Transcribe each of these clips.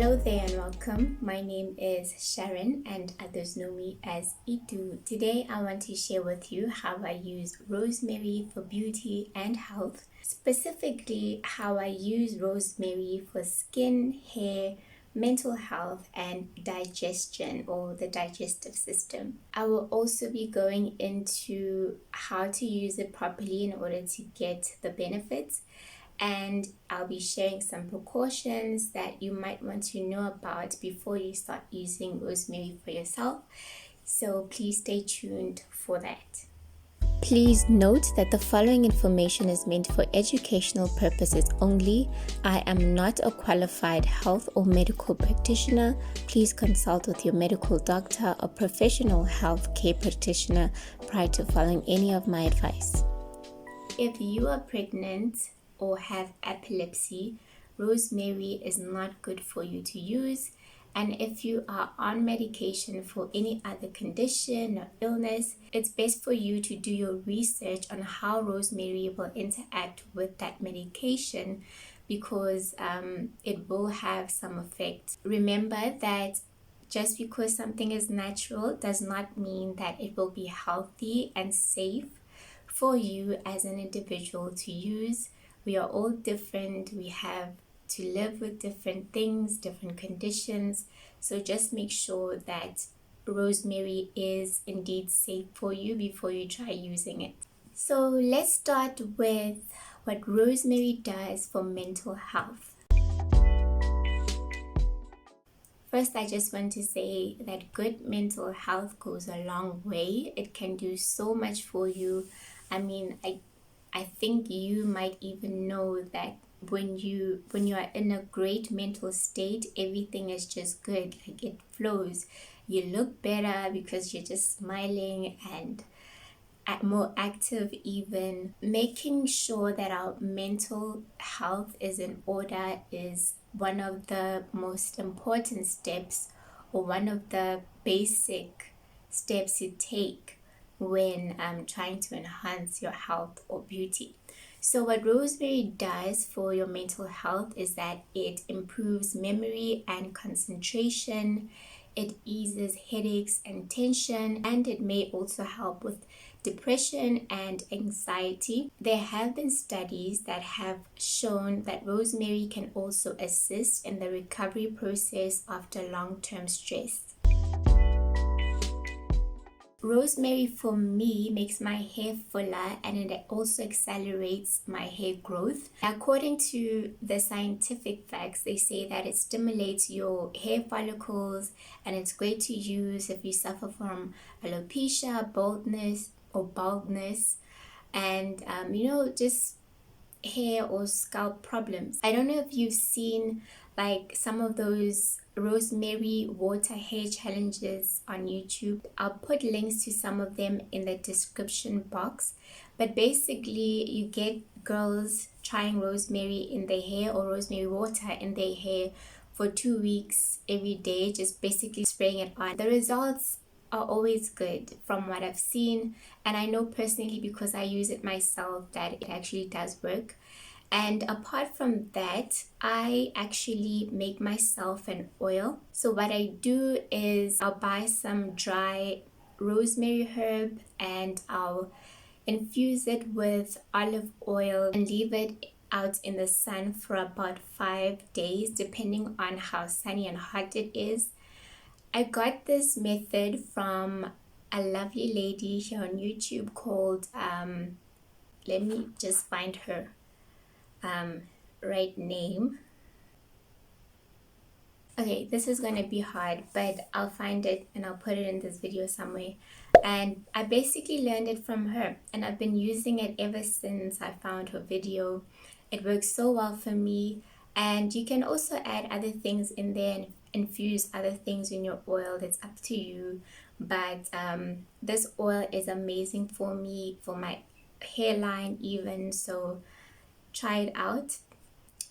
Hello there and welcome. My name is Sharon and others know me as Itu. Today I want to share with you how I use rosemary for beauty and health. Specifically, how I use rosemary for skin, hair, mental health, and digestion or the digestive system. I will also be going into how to use it properly in order to get the benefits, and I'll be sharing some precautions that you might want to know about before you start using rosemary for yourself. So please stay tuned for that. Please note that the following information is meant for educational purposes only. I am not a qualified health or medical practitioner. Please consult with your medical doctor or professional health care practitioner prior to following any of my advice. If you are pregnant or have epilepsy, rosemary is not good for you to use. And if you are on medication for any other condition or illness, it's best for you to do your research on how rosemary will interact with that medication, because it will have some effect. Remember that just because something is natural does not mean that it will be healthy and safe for you as an individual to use. We are all different. We have to live with different things, different conditions. So just make sure that rosemary is indeed safe for you before you try using it. So let's start with what rosemary does for mental health. First, I just want to say that good mental health goes a long way. It can do so much for you. I think you might even know that when you are in a great mental state, everything is just good. Like, it flows. You look better because you're just smiling and more active. Even making sure that our mental health is in order is one of the most important steps, or one of the basic steps you take when trying to enhance your health or beauty. So what rosemary does for your mental health is that it improves memory and concentration, it eases headaches and tension, and it may also help with depression and anxiety. There have been studies that have shown that rosemary can also assist in the recovery process after long-term stress. Rosemary for me makes my hair fuller, and it also accelerates my hair growth. According to the scientific facts, they say that it stimulates your hair follicles, and it's great to use if you suffer from alopecia, baldness, and just hair or scalp problems. I don't know if you've seen like some of those Rosemary Water hair challenges on YouTube. I'll put links to some of them in the description box. But basically, you get girls trying rosemary in their hair or rosemary water in their hair for 2 weeks every day, just basically spraying it on. The results are always good from what I've seen, and I know personally, because I use it myself, that it actually does work. And apart from that, I actually make myself an oil. So what I do is I'll buy some dry rosemary herb and I'll infuse it with olive oil and leave it out in the sun for about 5 days, depending on how sunny and hot it is. I got this method from a lovely lady here on YouTube called, let me just find her right name. Okay, this is gonna be hard, but I'll find it and I'll put it in this video somewhere. And I basically learned it from her, and I've been using it ever since I found her video. It works so well for me, and you can also add other things in there and infuse other things in your oil. That's up to you, but this oil is amazing for me, for my hairline even, so try it out.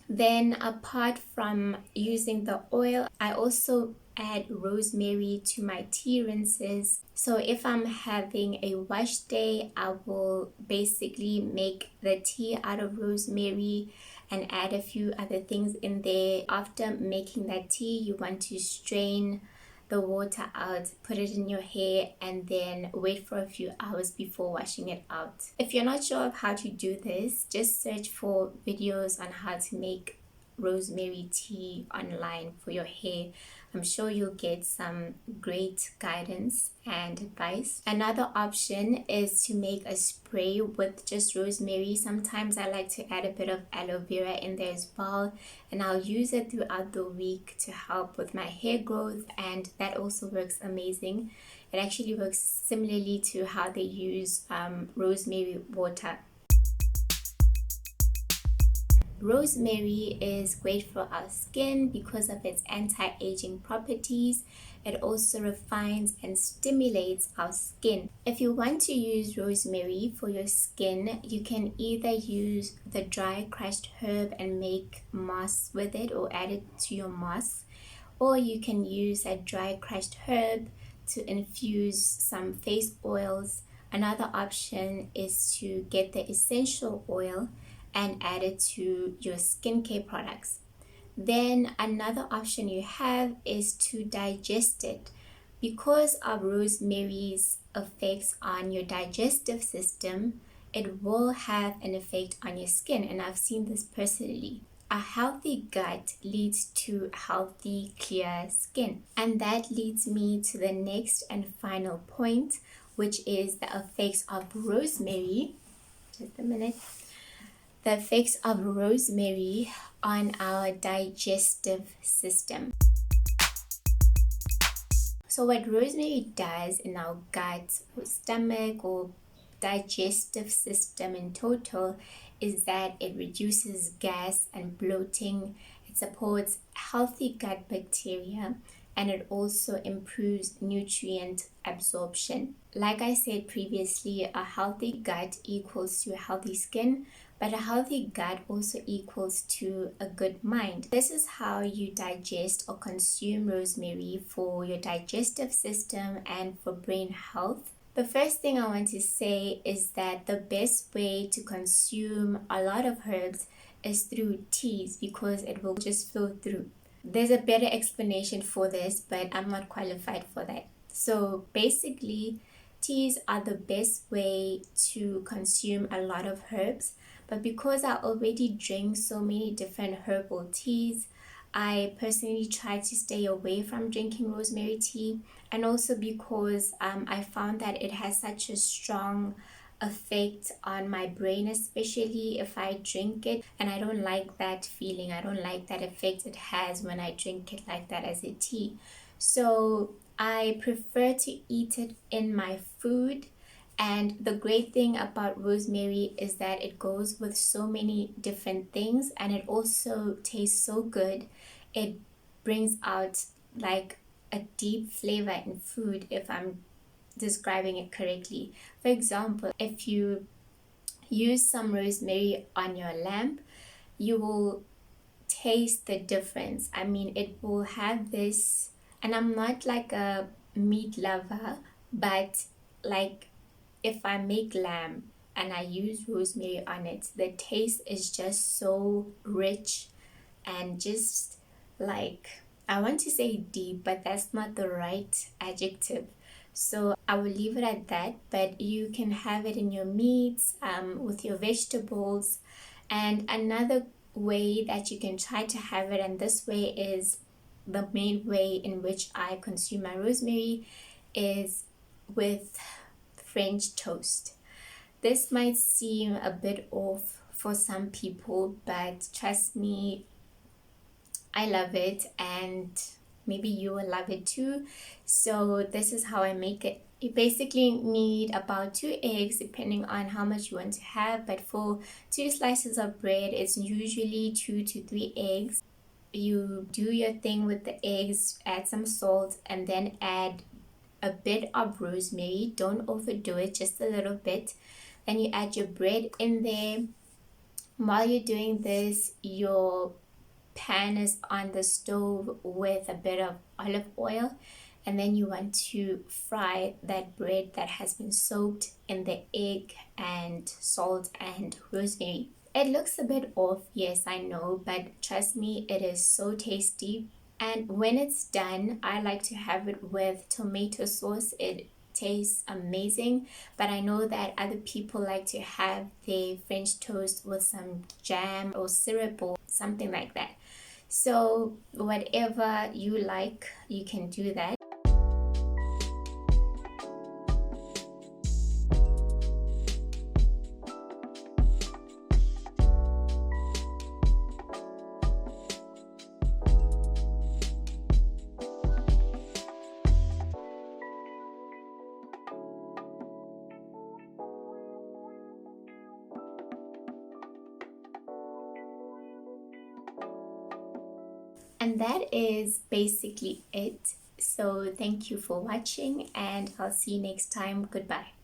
Then apart from using the oil, I also add rosemary to my tea rinses. So if I'm having a wash day, I will basically make the tea out of rosemary and add a few other things in there. After making that tea, you want to strain the water out, put it in your hair, and then wait for a few hours before washing it out. If you're not sure of how to do this, just search for videos on how to make rosemary tea online for your hair. I'm sure you'll get some great guidance and advice. Another option is to make a spray with just rosemary. Sometimes I like to add a bit of aloe vera in there as well, and I'll use it throughout the week to help with my hair growth, and that also works amazing. It actually works similarly to how they use rosemary water. Rosemary is great for our skin because of its anti-aging properties. It also refines and stimulates our skin. If you want to use rosemary for your skin, you can either use the dry crushed herb and make mask with it or add it to your mask, or you can use a dry crushed herb to infuse some face oils. Another option is to get the essential oil and add it to your skincare products. Then another option you have is to digest it. Because of rosemary's effects on your digestive system, it will have an effect on your skin, and I've seen this personally. A healthy gut leads to healthy, clear skin. And that leads me to the next and final point, which is the effects of rosemary. Just a minute. The effects of rosemary on our digestive system. So what rosemary does in our gut or stomach or digestive system in total is that it reduces gas and bloating. It supports healthy gut bacteria, and it also improves nutrient absorption. Like I said previously, a healthy gut equals to a healthy skin, but a healthy gut also equals to a good mind. This is how you digest or consume rosemary for your digestive system and for brain health. The first thing I want to say is that the best way to consume a lot of herbs is through teas, because it will just flow through. There's a better explanation for this, but I'm not qualified for that. So basically, teas are the best way to consume a lot of herbs. But because I already drink so many different herbal teas, I personally try to stay away from drinking rosemary tea. And also because I found that it has such a strong effect on my brain, especially if I drink it, and I don't like that feeling. I don't like that effect it has when I drink it like that as a tea. So I prefer to eat it in my food. And the great thing about rosemary is that it goes with so many different things, and it also tastes so good. It brings out like a deep flavor in food, if I'm describing it correctly. For example, if you use some rosemary on your lamb, you will taste the difference. I mean, it will have this, and I'm not like a meat lover, but like if I make lamb and I use rosemary on it, the taste is just so rich and just like, I want to say deep, but that's not the right adjective. So I will leave it at that, but you can have it in your meats, with your vegetables. And another way that you can try to have it, and this way is the main way in which I consume my rosemary, is with French toast. This might seem a bit off for some people, but trust me, I love it, and maybe you will love it too. So this is how I make it. You basically need about 2 eggs depending on how much you want to have, but for 2 slices of bread, it's usually 2 to 3 eggs. You do your thing with the eggs, add some salt, and then add a bit of rosemary. Don't overdo it, just a little bit. Then you add your bread in there. While you're doing this, your pan is on the stove with a bit of olive oil, and then you want to fry that bread that has been soaked in the egg and salt and rosemary. It looks a bit off, yes, I know, but trust me, it is so tasty. And when it's done, I like to have it with tomato sauce. It tastes amazing, but I know that other people like to have their French toast with some jam or syrup or something like that. So whatever you like, you can do that. And that is basically it. So thank you for watching, and I'll see you next time. Goodbye.